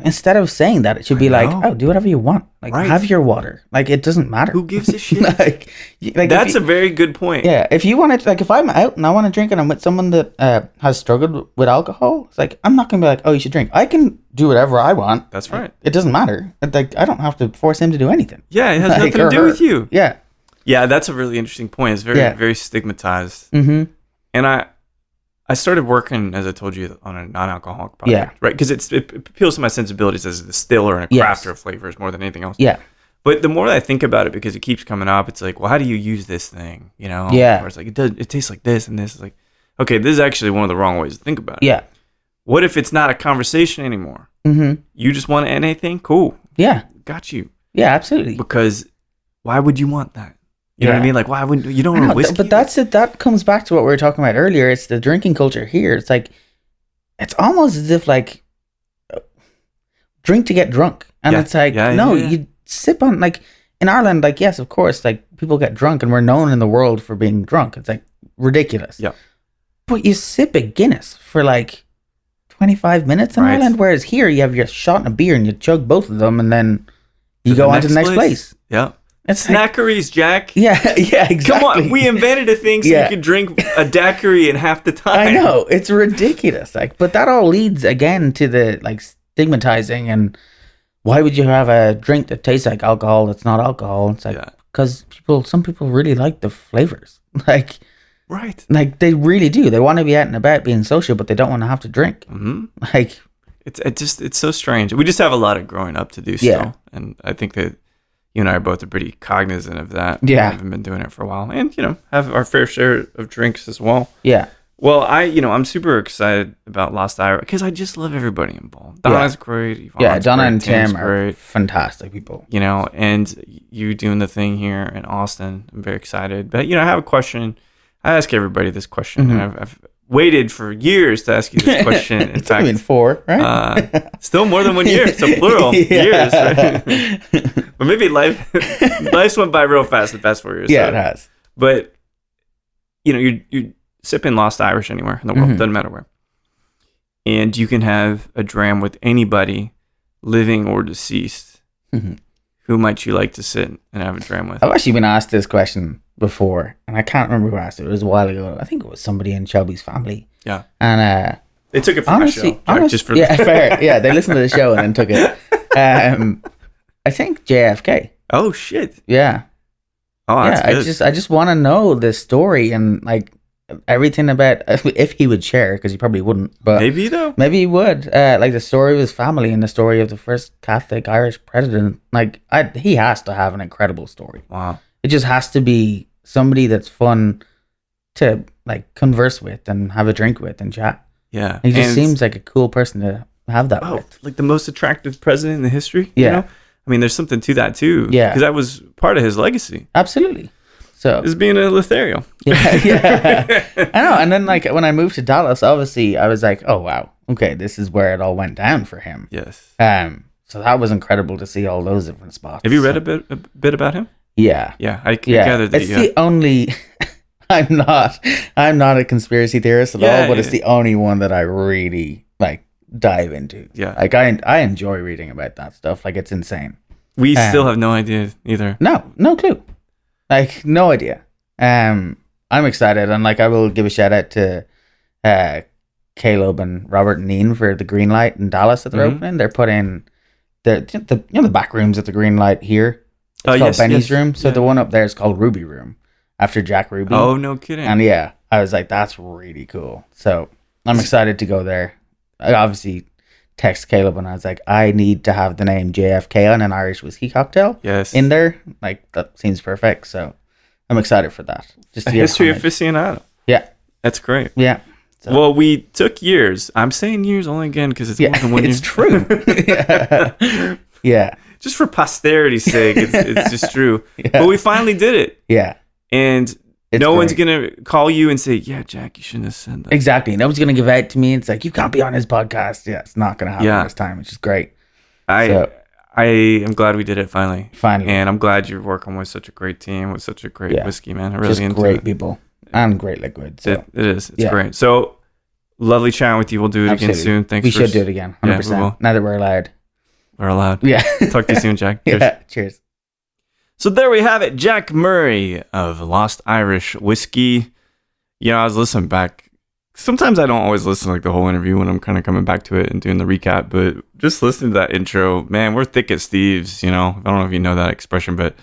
Instead of saying that, it should be like, oh, do whatever you want. Like, have your water. Like, it doesn't matter. Who gives a shit? like that's a very good point. Yeah. If you want to, like, if I'm out and I want to drink and I'm with someone that has struggled with alcohol, it's like, I'm not going to be like, oh, you should drink. I can do whatever I want. That's right. It doesn't matter. Like, I don't have to force him to do anything. Yeah, it has nothing to do with you. Yeah. Yeah, that's a really interesting point. It's very stigmatized. Mm-hmm. And I started working, as I told you, on a non-alcoholic project, right? Because it appeals to my sensibilities as a distiller and a crafter of flavors more than anything else. Yeah. But the more that I think about it, because it keeps coming up, it's like, well, how do you use this thing? You know? Yeah. Or it's like, it tastes like this and this. It's like, okay, this is actually one of the wrong ways to think about it. Yeah. What if it's not a conversation anymore? Mm-hmm. You just want to end anything? Cool. Yeah. Got you. Yeah, absolutely. Because why would you want that? You know what I mean? Like, why wouldn't you don't want whiskey? But that's it. That comes back to what we were talking about earlier. It's the drinking culture here. It's like, it's almost as if like, drink to get drunk. And it's like, you sip on, like, in Ireland, like, yes, of course, like, people get drunk and we're known in the world for being drunk. It's like ridiculous. Yeah. But you sip a Guinness for like 25 minutes in Ireland, whereas here you have your shot and a beer and you chug both of them and then you go on to the next place. Yeah. It's Snackeries, Jack. Yeah, exactly. Come on, we invented a thing so you could drink a daiquiri in half the time. I know, it's ridiculous. Like, but that all leads again to the like stigmatizing and why would you have a drink that tastes like alcohol that's not alcohol? It's like because some people really like the flavors. Like, right? Like they really do. They want to be out and about being social, but they don't want to have to drink. Mm-hmm. Like, it's so strange. We just have a lot of growing up to do still, and I think that you and I are both pretty cognizant of that. Yeah, we haven't been doing it for a while, and have our fair share of drinks as well. Yeah. Well, I'm super excited about Lost Ira because I just love everybody involved. Donna's great. Yvonne's Donna great, and Tim Tim's are great. Fantastic people. And you doing the thing here in Austin. I'm very excited. But I have a question. I ask everybody this question, and I've waited for years to ask you this question. In it's fact, been 4, right? Still more than 1 year, so plural years, right? But maybe life's went by real fast the past 4 years. Yeah, it has. But you're sipping Lost Irish anywhere in the world, doesn't matter where, and you can have a dram with anybody, living or deceased. Who might you like to sit and have a dram with? I've actually been asked this question before, and I can't remember who asked it. It was a while ago. I think it was somebody in Shelby's family. Yeah. And they took it from the show. Fair. Yeah, they listened to the show and then took it. I think JFK. Oh shit. Yeah. Oh, that's good. I just want to know the story and like everything about if he would share, because he probably wouldn't. But maybe though. Maybe he would. Like the story of his family and the story of the first Catholic Irish president. Like he has to have an incredible story. Wow. It just has to be somebody that's fun to like converse with and have a drink with and chat. Yeah. He just seems like a cool person to have that with. Like the most attractive president in the history. Yeah. I mean, there's something to that too. Yeah. Because that was part of his legacy. Absolutely. So is being a Lothario. Yeah. I know. And then like when I moved to Dallas, obviously I was like, oh wow, okay, this is where it all went down for him. Yes. So that was incredible to see all those different spots. Have you read a bit about him? Yeah. Yeah. I gathered that. It's the only. I'm not a conspiracy theorist at all, but it's the only one that I really like dive into. Yeah. Like I enjoy reading about that stuff. Like it's insane. We still have no idea either. No clue. Like no idea. I'm excited, and like I will give a shout out to Caleb and Robert and Ian for the Green Light in Dallas that they're opening. They're putting the back rooms at the Green Light here. It's called Benny's room. So the one up there is called Ruby Room after Jack Ruby. Oh, no kidding. And I was like, that's really cool. So I'm excited to go there. I obviously text Caleb and I was like, I need to have the name JFK on an Irish whiskey cocktail. Yes. In there. Like that seems perfect. So I'm excited for that. Just a history aficionado. Yeah. That's great. Yeah. So. Well, we took years. I'm saying years only again because it's more than 1 year. It's true. Yeah. Just for posterity's sake, it's just true. Yeah. But we finally did it. Yeah. And one's going to call you and say, yeah, Jack, you shouldn't have said that. Exactly. No one's going to give out to me. It's like, you can't be on his podcast. Yeah, it's not going to happen this time, which is great. I am glad we did it finally. Finally. And I'm glad you're working with such a great team, with such a great whiskey, man. I really just great people and great liquid. So. It is. It's great. So lovely chatting with you. We'll do it again soon. Thanks. We should do it again. 100%. Yeah, now that we're allowed. We're allowed. Yeah. Talk to you soon, Jack. Cheers. Yeah. Cheers. So there we have it. Jack Murray of Lost Irish Whiskey. I was listening back. Sometimes I don't always listen to like the whole interview when I'm kind of coming back to it and doing the recap, but just listening to that intro, man, we're thick as thieves, I don't know if you know that expression, but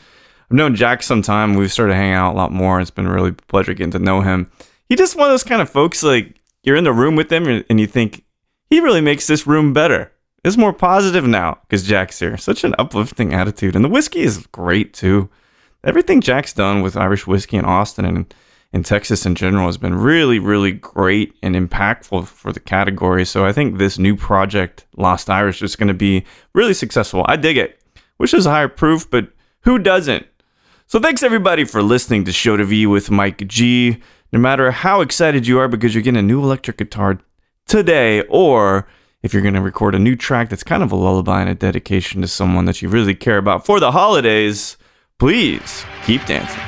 I've known Jack some time. We've started hanging out a lot more. It's been a really pleasure getting to know him. He's just one of those kind of folks, like, you're in the room with him and you think, he really makes this room better. It's more positive now because Jack's here. Such an uplifting attitude. And the whiskey is great, too. Everything Jack's done with Irish whiskey in Austin and in Texas in general has been really, really great and impactful for the category. So I think this new project, Lost Irish, is going to be really successful. I dig it. Wish there's higher proof, but who doesn't? So thanks everybody for listening to Show to V with Mike G. No matter how excited you are because you're getting a new electric guitar today, or if you're going to record a new track that's kind of a lullaby and a dedication to someone that you really care about for the holidays, please keep dancing.